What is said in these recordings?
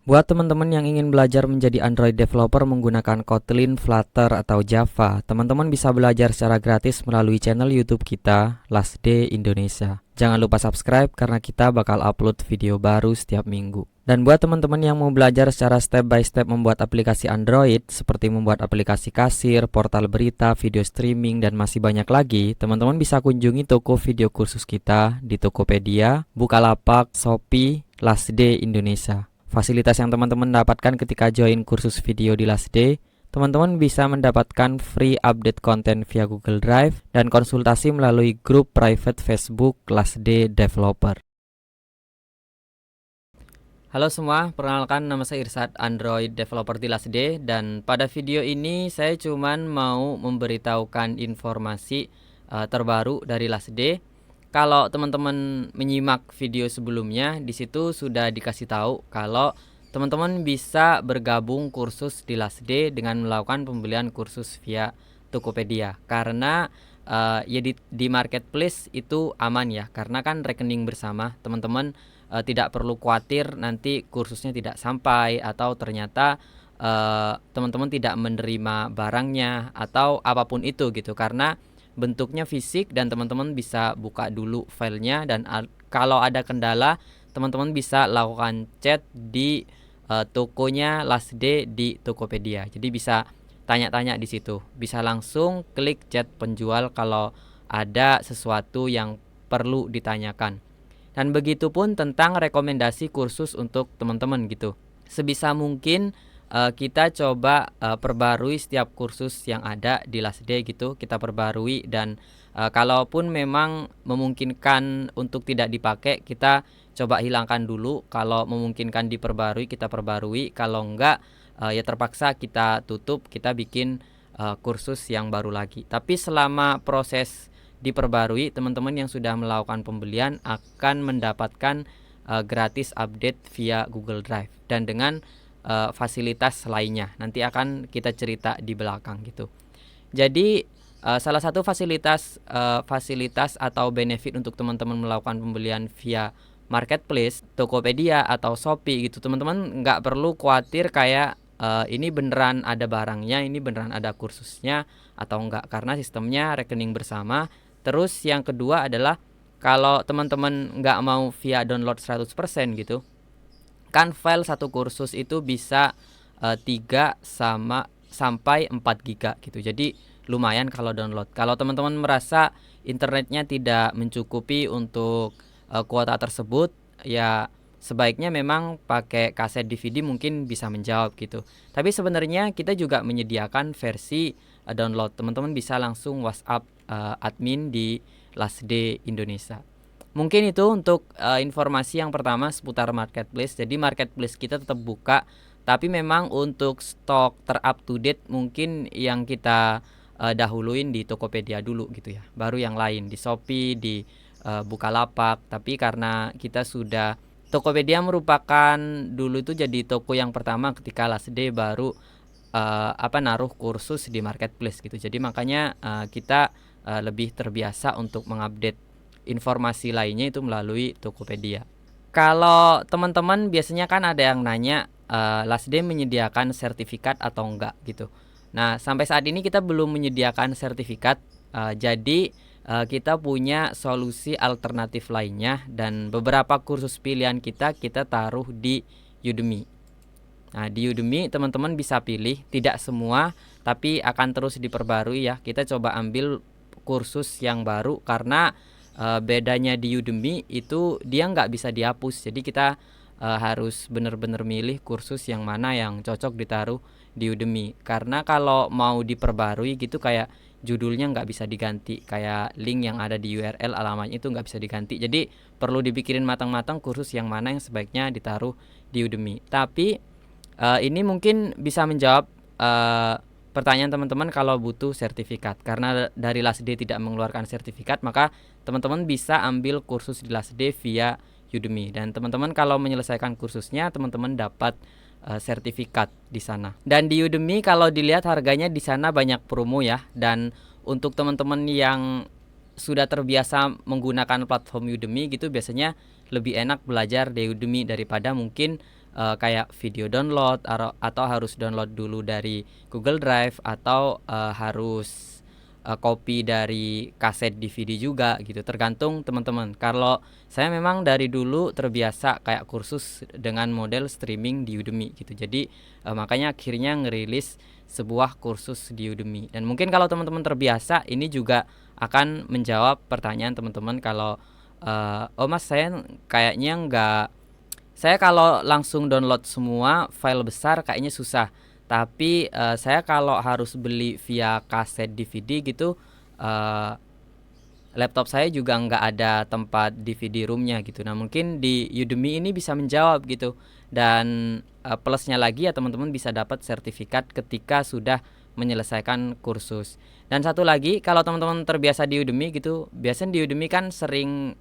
Buat teman-teman yang ingin belajar menjadi Android developer menggunakan Kotlin, Flutter, atau Java, teman-teman bisa belajar secara gratis melalui channel YouTube kita, Last Day Indonesia. Jangan lupa subscribe karena kita bakal upload video baru setiap minggu. Dan buat teman-teman yang mau belajar secara step by step membuat aplikasi Android, seperti membuat aplikasi kasir, portal berita, video streaming, dan masih banyak lagi, teman-teman bisa kunjungi toko video kursus kita di Tokopedia, Bukalapak, Shopee, Last Day Indonesia. Fasilitas yang teman-teman dapatkan ketika join kursus video di Last Day, teman-teman bisa mendapatkan free update konten via Google Drive dan konsultasi melalui grup private Facebook Last Day Developer. Halo semua, perkenalkan nama saya Irsad, Android Developer di Last Day, dan pada video ini saya cuman mau memberitahukan informasi terbaru dari Last Day. Kalau teman-teman menyimak video sebelumnya, di situ sudah dikasih tahu kalau teman-teman bisa bergabung kursus di Last Day dengan melakukan pembelian kursus via Tokopedia. Karena ya di marketplace itu aman ya, karena kan rekening bersama. Teman-teman tidak perlu khawatir nanti kursusnya tidak sampai atau ternyata teman-teman tidak menerima barangnya atau apapun itu gitu, karena bentuknya fisik dan teman-teman bisa buka dulu filenya, dan kalau ada kendala teman-teman bisa lakukan chat di tokonya Last Day di Tokopedia. Jadi bisa tanya-tanya di situ, bisa langsung klik chat penjual kalau ada sesuatu yang perlu ditanyakan. Dan begitupun tentang rekomendasi kursus untuk teman-teman gitu. Sebisa mungkin kita coba perbarui setiap kursus yang ada di Last Day gitu, kita perbarui, dan kalaupun memang memungkinkan untuk tidak dipakai, kita coba hilangkan dulu. Kalau memungkinkan diperbarui, kita perbarui. Kalau enggak, ya terpaksa kita tutup, kita bikin kursus yang baru lagi. Tapi selama proses diperbarui, teman-teman yang sudah melakukan pembelian akan mendapatkan gratis update via Google Drive dan dengan fasilitas lainnya. Nanti akan kita cerita di belakang gitu. Jadi salah satu fasilitas atau benefit untuk teman-teman melakukan pembelian via marketplace, Tokopedia atau Shopee gitu, teman-teman nggak perlu khawatir kayak ini beneran ada barangnya, ini beneran ada kursusnya atau enggak, karena sistemnya rekening bersama. Terus yang kedua adalah kalau teman-teman nggak mau via download 100% gitu, kan file satu kursus itu bisa 3 sampai 4 giga gitu. Jadi lumayan kalau download. Kalau teman-teman merasa internetnya tidak mencukupi untuk kuota tersebut, ya sebaiknya memang pakai kaset DVD mungkin bisa menjawab gitu. Tapi sebenarnya kita juga menyediakan versi download. Teman-teman bisa langsung WhatsApp admin di Last Day Indonesia. Mungkin itu untuk informasi yang pertama seputar marketplace. Jadi marketplace kita tetap buka, tapi memang untuk stok ter-up to date mungkin yang kita dahuluin di Tokopedia dulu gitu ya. Baru yang lain di Shopee, di Bukalapak. Tapi karena kita sudah, Tokopedia merupakan dulu itu jadi toko yang pertama ketika Last Day baru naruh kursus di marketplace gitu. Jadi makanya kita lebih terbiasa untuk mengupdate informasi lainnya itu melalui Tokopedia. Kalau teman-teman biasanya kan ada yang nanya Last Day menyediakan sertifikat atau enggak gitu. Nah, sampai saat ini kita belum menyediakan sertifikat, jadi kita punya solusi alternatif lainnya, dan beberapa kursus pilihan kita taruh di Udemy. Nah, di Udemy teman-teman bisa pilih, tidak semua, tapi akan terus diperbarui ya. Kita coba ambil kursus yang baru karena bedanya di Udemy itu dia nggak bisa dihapus. Jadi kita harus benar-benar milih kursus yang mana yang cocok ditaruh di Udemy. Karena kalau mau diperbarui gitu kayak judulnya nggak bisa diganti, kayak link yang ada di URL alamatnya itu nggak bisa diganti. Jadi perlu dipikirin matang-matang kursus yang mana yang sebaiknya ditaruh di Udemy. Tapi ini mungkin bisa menjawab pertanyaan teman-teman kalau butuh sertifikat. Karena dari Last Day tidak mengeluarkan sertifikat, maka teman-teman bisa ambil kursus di Last Day via Udemy. Dan teman-teman kalau menyelesaikan kursusnya, teman-teman dapat sertifikat di sana. Dan di Udemy kalau dilihat harganya di sana banyak promo ya. Dan untuk teman-teman yang sudah terbiasa menggunakan platform Udemy gitu, biasanya lebih enak belajar di Udemy daripada mungkin kayak video download atau harus download dulu dari Google Drive atau harus copy dari kaset DVD juga gitu, tergantung teman-teman. Kalau saya memang dari dulu terbiasa kayak kursus dengan model streaming di Udemy gitu, jadi makanya akhirnya ngerilis sebuah kursus di Udemy. Dan mungkin kalau teman-teman terbiasa, ini juga akan menjawab pertanyaan teman-teman kalau oh mas, saya kayaknya saya kalau langsung download semua file besar kayaknya susah. Tapi saya kalau harus beli via kaset DVD gitu, laptop saya juga nggak ada tempat DVD roomnya gitu. Nah mungkin di Udemy ini bisa menjawab gitu. Dan plusnya lagi ya, teman-teman bisa dapat sertifikat ketika sudah menyelesaikan kursus. Dan satu lagi, kalau teman-teman terbiasa di Udemy gitu, biasanya di Udemy kan sering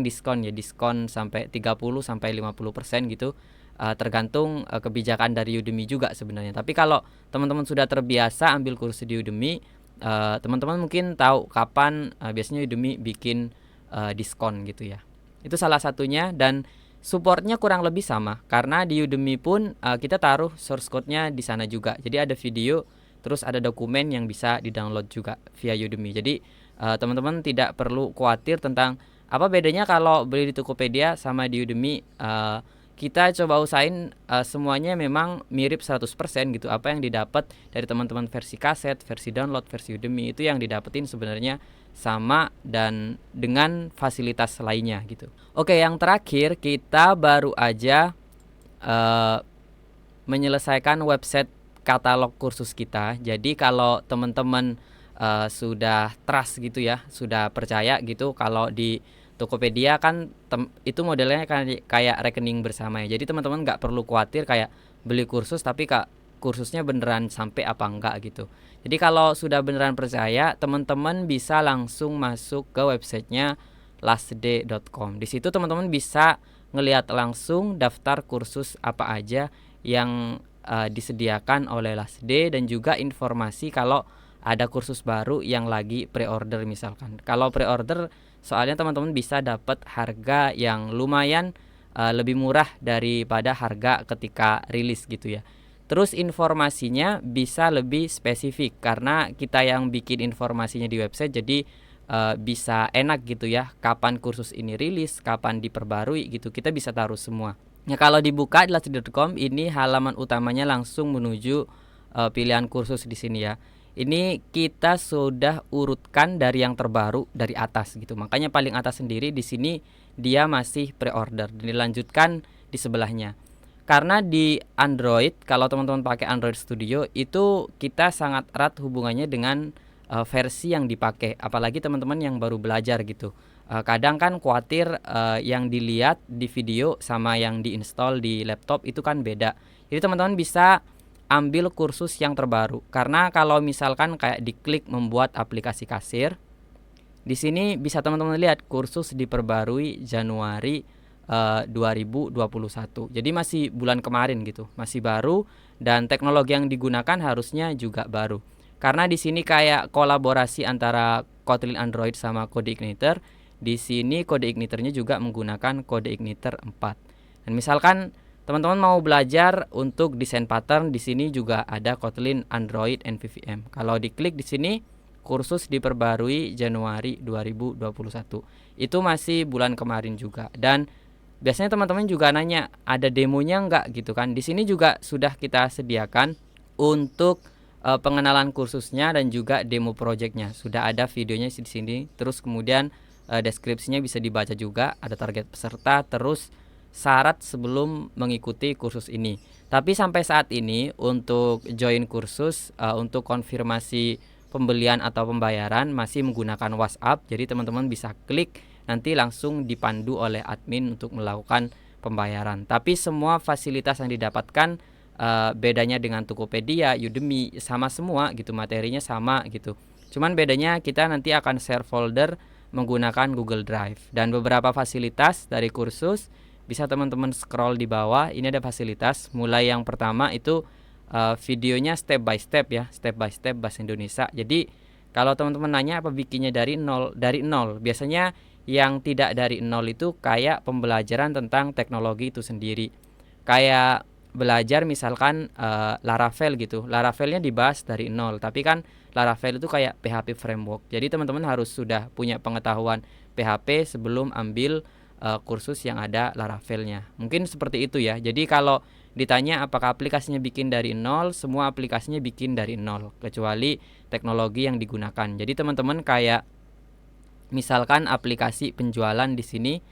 diskon ya, diskon sampai 30 sampai 50% gitu. Tergantung kebijakan dari Udemy juga sebenarnya. Tapi kalau teman-teman sudah terbiasa ambil kursus di Udemy, teman-teman mungkin tahu kapan biasanya Udemy bikin diskon gitu ya. Itu salah satunya, dan supportnya kurang lebih sama karena di Udemy pun kita taruh source code-nya di sana juga. Jadi ada video, terus ada dokumen yang bisa di-download juga via Udemy. Jadi teman-teman tidak perlu khawatir tentang apa bedanya kalau beli di Tokopedia sama di Udemy. Kita coba usahain semuanya memang mirip 100% gitu. Apa yang didapat dari teman-teman versi kaset, versi download, versi Udemy, itu yang didapetin sebenarnya sama dan dengan fasilitas lainnya gitu. Oke, yang terakhir kita baru aja menyelesaikan website katalog kursus kita. Jadi kalau teman-teman sudah trust gitu ya, sudah percaya gitu, kalau di Tokopedia kan itu modelnya kayak rekening bersama ya. Jadi teman-teman nggak perlu khawatir kayak beli kursus tapi kursusnya beneran sampai apa enggak gitu. Jadi kalau sudah beneran percaya, teman-teman bisa langsung masuk ke websitenya lastday.com. Di situ teman-teman bisa ngelihat langsung daftar kursus apa aja yang disediakan oleh Lastday, dan juga informasi kalau ada kursus baru yang lagi pre-order misalkan. Kalau pre-order, soalnya teman-teman bisa dapat harga yang lumayan lebih murah daripada harga ketika rilis gitu ya. Terus informasinya bisa lebih spesifik karena kita yang bikin informasinya di website, jadi bisa enak gitu ya, kapan kursus ini rilis, kapan diperbarui gitu, kita bisa taruh semua. Nah kalau dibuka di lastday.com, ini halaman utamanya langsung menuju pilihan kursus di sini ya. Ini kita sudah urutkan dari yang terbaru dari atas gitu. Makanya paling atas sendiri di sini dia masih pre-order, dan dilanjutkan di sebelahnya. Karena di Android, kalau teman-teman pakai Android Studio, itu kita sangat erat hubungannya dengan versi yang dipakai. Apalagi teman-teman yang baru belajar gitu. Kadang kan khawatir yang dilihat di video sama yang diinstal di laptop itu kan beda. Jadi teman-teman bisa ambil kursus yang terbaru. Karena kalau misalkan kayak diklik membuat aplikasi kasir, di sini bisa teman-teman lihat kursus diperbarui Januari 2021. Jadi masih bulan kemarin gitu, masih baru, dan teknologi yang digunakan harusnya juga baru. Karena di sini kayak kolaborasi antara Kotlin Android sama CodeIgniter. Di sini CodeIgniternya juga menggunakan CodeIgniter 4. Dan misalkan teman-teman mau belajar untuk desain pattern, di sini juga ada Kotlin Android NVVM. Kalau diklik di sini, kursus diperbarui Januari 2021. Itu masih bulan kemarin juga. Dan biasanya teman-teman juga nanya, ada demonya enggak gitu kan? Di sini juga sudah kita sediakan untuk pengenalan kursusnya dan juga demo projectnya. Sudah ada videonya di sini. Terus kemudian deskripsinya bisa dibaca juga, ada target peserta, terus syarat sebelum mengikuti kursus ini. Tapi sampai saat ini untuk join kursus, untuk konfirmasi pembelian atau pembayaran masih menggunakan WhatsApp. Jadi teman-teman bisa klik, nanti langsung dipandu oleh admin untuk melakukan pembayaran. Tapi semua fasilitas yang didapatkan bedanya dengan Tokopedia, Udemy sama semua gitu, materinya sama gitu. Cuman bedanya kita nanti akan share folder menggunakan Google Drive, dan beberapa fasilitas dari kursus bisa teman-teman scroll di bawah. Ini ada fasilitas, mulai yang pertama itu videonya step by step ya, step by step bahasa Indonesia. Jadi kalau teman-teman nanya apa bikinnya dari nol, biasanya yang tidak dari nol itu kayak pembelajaran tentang teknologi itu sendiri. kayak belajar misalkan Laravel gitu. Laravelnya dibahas dari nol, tapi kan Laravel itu kayak PHP framework. Jadi teman-teman harus sudah punya pengetahuan PHP sebelum ambil kursus yang ada Laravelnya. Mungkin seperti itu ya. Jadi kalau ditanya apakah aplikasinya bikin dari nol, semua aplikasinya bikin dari nol kecuali teknologi yang digunakan. Jadi teman-teman kayak misalkan aplikasi penjualan di sini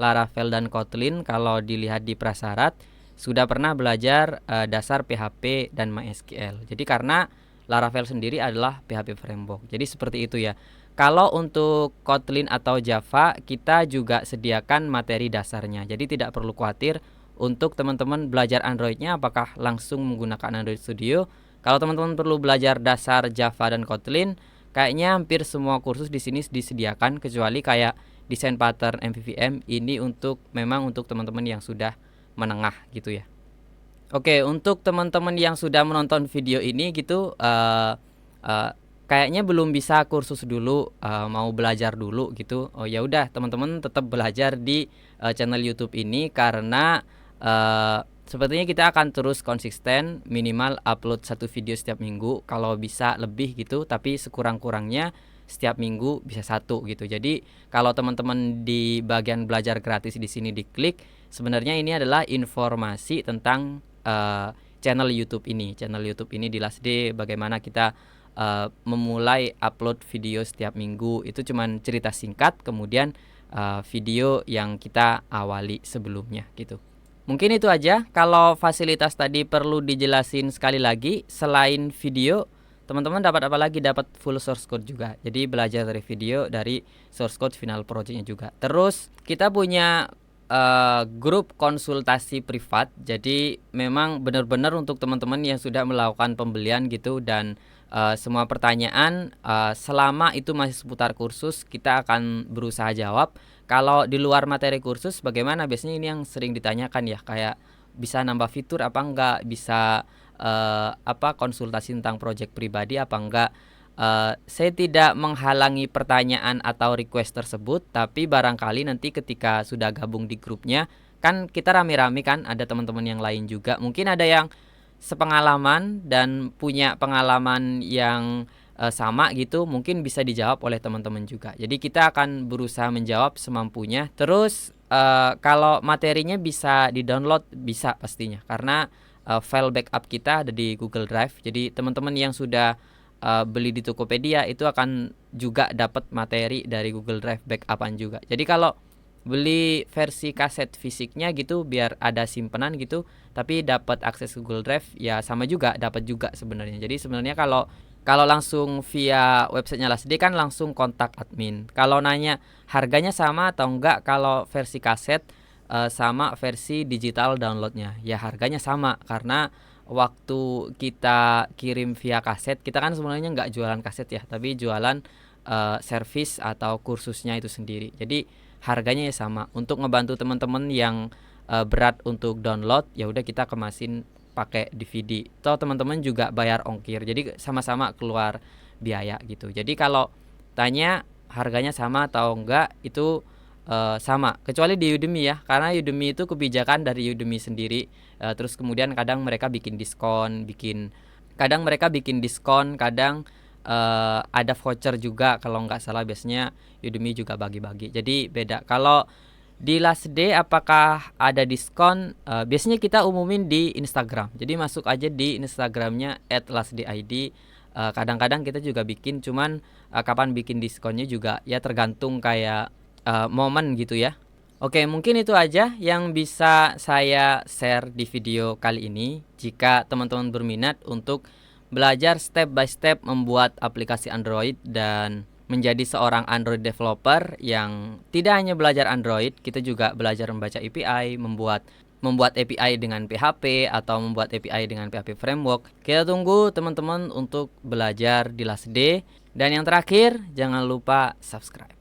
Laravel dan Kotlin, kalau dilihat di prasyarat sudah pernah belajar dasar PHP dan MySQL. Jadi karena Laravel sendiri adalah PHP framework. Jadi seperti itu ya. Kalau untuk Kotlin atau Java, kita juga sediakan materi dasarnya. Jadi tidak perlu khawatir untuk teman-teman belajar Androidnya apakah langsung menggunakan Android Studio. Kalau teman-teman perlu belajar dasar Java dan Kotlin, kayaknya hampir semua kursus di sini disediakan kecuali kayak desain pattern MVVM, ini memang untuk teman-teman yang sudah menengah gitu ya. Oke, untuk teman-teman yang sudah menonton video ini gitu, kayaknya belum bisa kursus dulu, mau belajar dulu gitu. Oh ya udah, teman-teman tetap belajar di channel YouTube ini karena sepertinya kita akan terus konsisten, minimal upload 1 video setiap minggu, kalau bisa lebih gitu, tapi sekurang-kurangnya setiap minggu bisa 1 gitu. Jadi kalau teman-teman di bagian belajar gratis di sini diklik, sebenarnya ini adalah informasi tentang channel YouTube ini. Channel YouTube ini di LasD, bagaimana kita memulai upload video setiap minggu. Itu cuman cerita singkat, kemudian video yang kita awali sebelumnya gitu. Mungkin itu aja. Kalau fasilitas tadi perlu dijelasin sekali lagi, selain video, teman-teman dapat apa lagi? Dapat full source code juga. Jadi belajar dari video, dari source code final projectnya juga. Terus kita punya grup konsultasi privat. Jadi memang benar-benar untuk teman-teman yang sudah melakukan pembelian gitu, dan semua pertanyaan selama itu masih seputar kursus, kita akan berusaha jawab. Kalau di luar materi kursus bagaimana? Biasanya ini yang sering ditanyakan ya, kayak bisa nambah fitur apa enggak, bisa konsultasi tentang project pribadi apa enggak. Saya tidak menghalangi pertanyaan atau request tersebut, tapi barangkali nanti ketika sudah gabung di grupnya, kan kita rame-rame kan, ada teman-teman yang lain juga. Mungkin ada yang sepengalaman dan punya pengalaman yang sama gitu, mungkin bisa dijawab oleh teman-teman juga. Jadi kita akan berusaha menjawab semampunya. Terus kalau materinya bisa di-download, bisa pastinya, karena file backup kita ada di Google Drive. Jadi teman-teman yang sudah beli di Tokopedia itu akan juga dapat materi dari Google Drive backupan juga. Jadi kalau beli versi kaset fisiknya gitu biar ada simpenan gitu, tapi dapat akses Google Drive ya sama juga, dapat juga sebenarnya. Jadi sebenarnya kalau langsung via websitenya LasD kan langsung kontak admin. Kalau nanya harganya sama atau enggak kalau versi kaset sama versi digital downloadnya, ya harganya sama, karena waktu kita kirim via kaset, kita kan sebenarnya nggak jualan kaset ya, tapi jualan servis atau kursusnya itu sendiri. Jadi harganya ya sama. Untuk ngebantu teman-teman yang berat untuk download, ya udah kita kemasin pakai DVD. Toh teman-teman juga bayar ongkir, jadi sama-sama keluar biaya gitu. Jadi kalau tanya harganya sama atau enggak, itu sama, kecuali di Udemy ya, karena Udemy itu kebijakan dari Udemy sendiri. Terus kemudian kadang mereka bikin diskon, kadang ada voucher juga kalau nggak salah, biasanya Udemy juga bagi-bagi. Jadi beda. Kalau di LasD apakah ada diskon? Biasanya kita umumin di Instagram. Jadi masuk aja di Instagramnya @lasdid. Kadang-kadang kita juga bikin, cuman kapan bikin diskonnya juga ya tergantung kayak momen gitu ya. Oke, mungkin itu aja yang bisa saya share di video kali ini. Jika teman-teman berminat untuk belajar step by step membuat aplikasi Android dan menjadi seorang Android developer yang tidak hanya belajar Android, kita juga belajar membaca API, membuat API dengan PHP atau membuat API dengan PHP framework. Kita tunggu teman-teman untuk belajar di LasD. Dan yang terakhir, jangan lupa subscribe.